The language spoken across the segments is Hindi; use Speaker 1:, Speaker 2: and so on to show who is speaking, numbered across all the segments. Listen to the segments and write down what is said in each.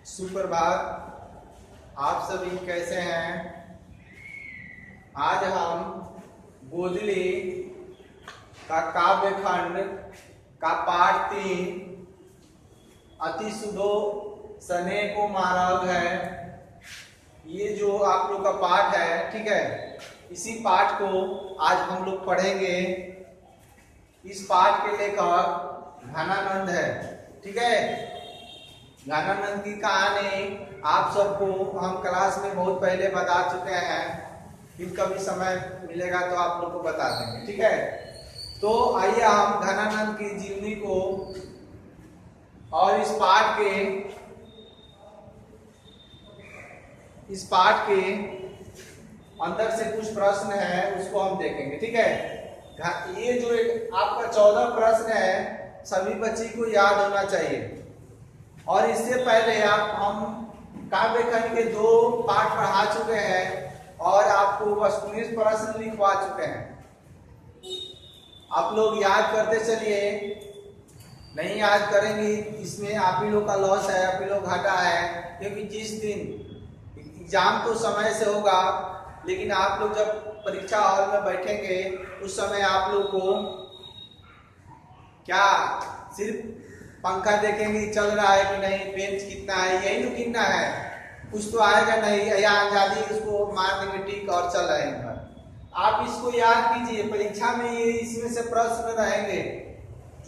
Speaker 1: सुप्रभात। आप सभी कैसे हैं? आज हम गोदली का काव्य खंड का पाठ 3 अति सुधो सने को मारव है। ये जो आप लोग का पाठ है, ठीक है, इसी पाठ को आज हम लोग पढ़ेंगे। इस पाठ के लेखक घनानंद है, ठीक है। घनानंद की कहानी आप सबको हम क्लास में बहुत पहले बता चुके हैं, फिर कभी समय मिलेगा तो आप लोग को बता देंगे, ठीक है। तो आइए हम घनानंद की जीवनी को और इस पाठ के अंदर से कुछ प्रश्न है उसको हम देखेंगे, ठीक है। ये जो आपका 14 प्रश्न है सभी बच्चे को याद होना चाहिए। और इससे पहले हम काव्य खंड के 2 पाठ पढ़ा चुके हैं और आपको वस्तुनिष्ठ प्रश्न लिखवा चुके हैं। आप लोग याद करते चलिए, नहीं याद करेंगे इसमें आप ही लोग का लॉस है, आप ही लोग घाटा है। क्योंकि जिस दिन एग्जाम तो समय से होगा, लेकिन आप लोग जब परीक्षा हॉल में बैठेंगे उस समय आप लोग को क्या सिर्फ पंखा देखेंगे चल रहा है कि नहीं, बेंच कितना है, यही तो गिनना है। कुछ तो आएगा नहीं या आजादी उसको मार देंगे टिक और चल रहे हैं। आप इसको याद कीजिए, परीक्षा में ये इसमें से प्रश्न रहेंगे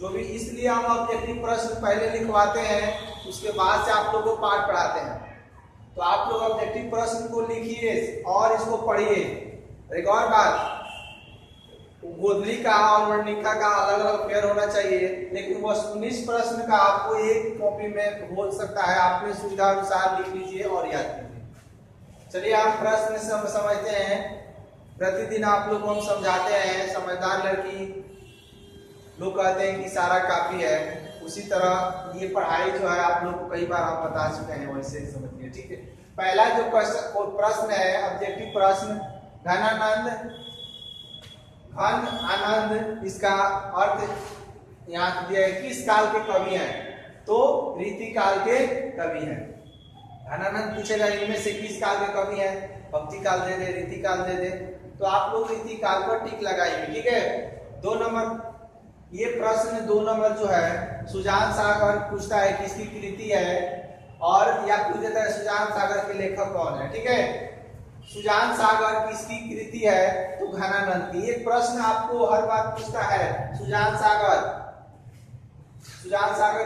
Speaker 1: जो भी, इसलिए हम ऑब्जेक्टिव प्रश्न पहले लिखवाते हैं, उसके बाद से आप लोगों को पाठ पढ़ाते हैं। तो आप लोग ऑब्जेक्टिव प्रश्न को लिखिए और इसको पढ़िए। एक और बात, गोदली का और वर्णिका का अलग अलग पेयर होना चाहिए, लेकिन वस्तुनिष्ठ प्रश्न का आपको एक कॉपी में हो सकता है, अपने सुविधा अनुसार लिख लीजिए और याद कीजिए। चलिए आप प्रश्न समझते हैं। प्रतिदिन आप लोग को हम समझाते हैं, समझदार लड़की लोग कहते हैं कि सारा काफी है। उसी तरह ये पढ़ाई जो है आप लोग को कई बार हम बता चुके हैं, वैसे समझिए, ठीक है। पहला जो प्रश्न है ऑब्जेक्टिव प्रश्न, घनानंद घन आनंद, इसका अर्थ यहाँ दिया है किस काल के कवि हैं? तो रीति काल के कवि हैं। घनानंद पूछेगा इनमें से किस काल के कवि हैं? भक्ति काल दे दे, रीति काल दे दे, तो आप लोग रीति काल पर टिक लगाइए, ठीक है। 2 नंबर, ये प्रश्न 2 नंबर जो है सुजान सागर पूछता है किसकी कृति है, और या पूछ देता है सुजान सागर के लेखक कौन है, ठीक है। सुजान सागर किसकी कृति है? तो घनानंद की। एक प्रश्न आपको हर बार पूछता है, सुजान सागर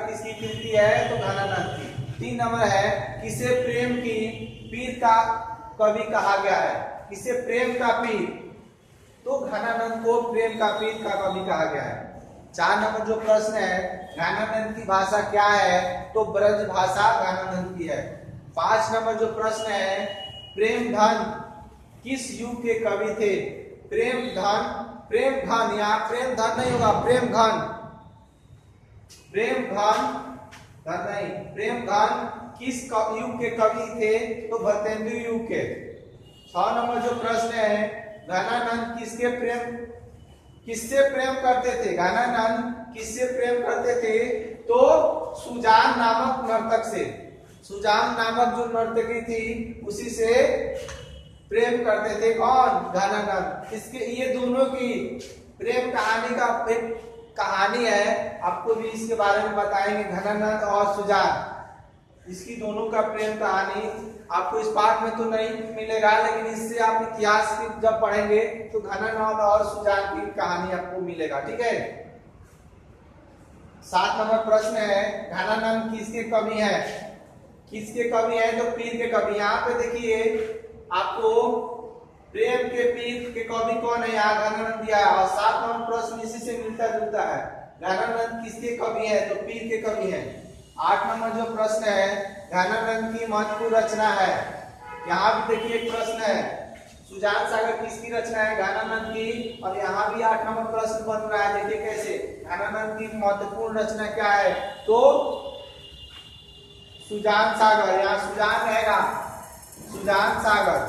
Speaker 1: किसकी कृति है? तो घनानंद की। 3 नंबर है, किसे प्रेम की पीर का कवि कहा गया है? किसे प्रेम का पीर? तो घनानंद को प्रेम का पीर का कवि कहा गया है। 4 नंबर जो प्रश्न है, घनानंद की भाषा क्या है? तो ब्रज भाषा घनानंद की है। 5 नंबर जो प्रश्न है, प्रेम धन किस युग के कवि थे? प्रेम धन, यहाँ प्रेम धन नहीं होगा, प्रेम घन नहीं, प्रेम धन किस युग के कवि थे? तो भरतेंदु युग के। 6 नंबर जो प्रश्न है, घनानंद किससे प्रेम करते थे? घनानंद किससे प्रेम करते थे? तो सुजान नामक नर्तक से। सुजान नामक जो नर्तकी थी उसी से प्रेम करते थे। कौन? घनानंद। इसके ये दोनों की प्रेम कहानी का एक कहानी है, आपको भी इसके बारे में बताएंगे। घनानंद और सुजान, इसकी दोनों का प्रेम कहानी आपको इस पाठ में तो नहीं मिलेगा, लेकिन इससे आप इतिहास की जब पढ़ेंगे तो घनानंद और सुजान की कहानी आपको मिलेगा, ठीक है। 7 नंबर प्रश्न है, घनानंद किसके कवि है? किसके कवि है? तो पीर के कवि। यहाँ पे देखिए आपको प्रेम के पीर के कवि कौन है, यहाँ घनानंद दिया है। और 7 नंबर प्रश्न इसी से मिलता जुलता है। घनानंद किसके कवि है? तो पीर के कवि है। 8 नंबर जो प्रश्न है, घनानंद की महत्वपूर्ण रचना है। यहाँ भी देखिए एक प्रश्न है, सुजान सागर किसकी रचना है? घनानंद की। और यहाँ भी 8 नंबर प्रश्न बन रहा है, देखिए कैसे, घनानंद की महत्वपूर्ण रचना क्या है? तो सुजान सागर, यहाँ सुजान रहेगा, सुजान सागर।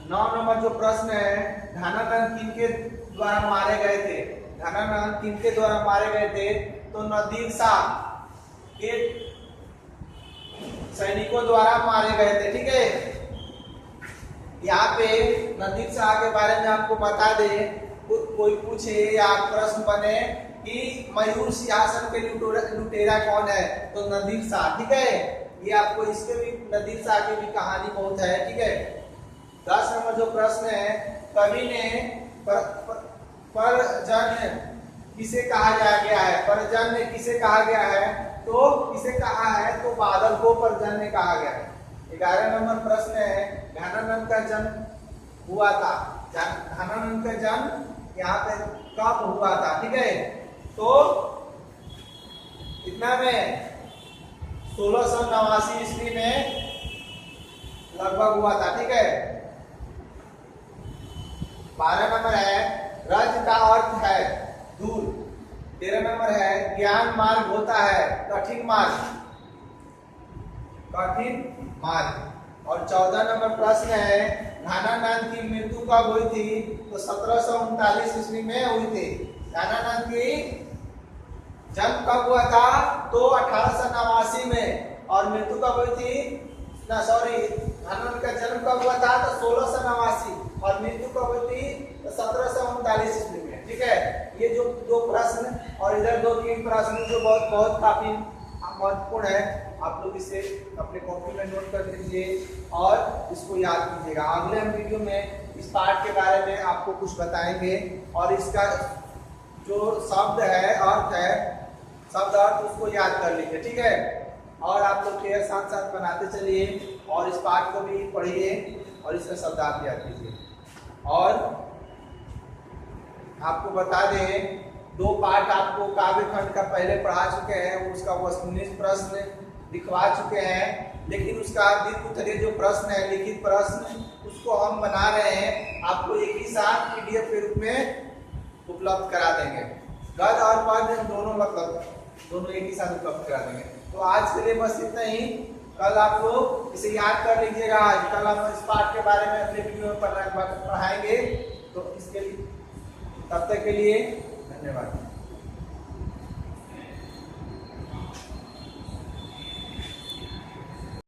Speaker 1: 9 नंबर जो प्रश्न है, घनानंद किनके द्वारा मारे गए थे? घनानंद किनके द्वारा मारे गए थे? तो नदीर शाह के सैनिकों द्वारा मारे गए थे। ठीक है, यहाँ पे नदीर शाह के बारे में आपको बता दे, कोई पूछे या प्रश्न बने कि मयूर सिंहासन के लुटेरा कौन है, तो नदीर शाह। ठीक है, ये आपको इसके भी नदीर शाह की भी कहानी बहुत है। ठीक है, 10 नंबर जो प्रश्न है, कवि ने परजन्य किसे कहा गया है? परजन्य किसे कहा गया है? तो किसे कहा है? तो बादल को परजन्य कहा गया है। 11 नंबर प्रश्न है, घनानंद का जन्म हुआ था, घनानंद का जन्म यहाँ पे कब हुआ था? ठीक है, तो कितना में 1689 ईस्वी में लगभग हुआ था। ठीक है, 12 नंबर है, रज का अर्थ है दूर। 13 नंबर है, ज्ञान मार्ग होता है कठिन मार्ग, कठिन मार्ग। और 14 नंबर प्रश्न है, घनानंद की मृत्यु कब हुई थी? तो 1739 ईस्वी में हुई थी। घनानंद की जन्म कब हुआ था? तो 1889 में। और मृत्यु कब हुई थी? घनानंद का जन्म कब हुआ था? तो 1689 और मृत्यु कब हुई थी? तो 1739 ईस्वी में। ठीक है, ये जो 2 प्रश्न और इधर 2-3 प्रश्न जो बहुत काफी महत्वपूर्ण है, आप लोग इसे अपने कॉपी में नोट कर लीजिए और इसको याद कीजिएगा। अगले हम वीडियो में इस पाठ के बारे में आपको कुछ बताएंगे और इसका जो शब्द है, अर्थ है, शब्द अर्थ उसको याद कर लीजिए। ठीक है, और आप लोग के साथ साथ बनाते चलिए और इस पाठ को भी पढ़िए और इसका शब्दार्थ याद कीजिए। और आपको बता दें, 2 पाठ आपको काव्य खंड का पहले पढ़ा चुके हैं, उसका वस्तुनिष्ठ प्रश्न दिखवा चुके हैं, लेकिन उसका दीर्घ उत्तरीय जो प्रश्न है, लिखित प्रश्न, उसको हम बना रहे हैं, आपको एक ही साथ PDF के रूप में उपलब्ध करा देंगे। गद्य और पद्य दोनों एक ही साथ उपलब्ध करा देंगे। तो आज के लिए बस इतना ही। कल आप लोग इसे याद कर लीजिएगा। कल हम इस पाठ के बारे में अगले वीडियो में पढ़ाएंगे। तो इसके लिए तब तक के लिए धन्यवाद।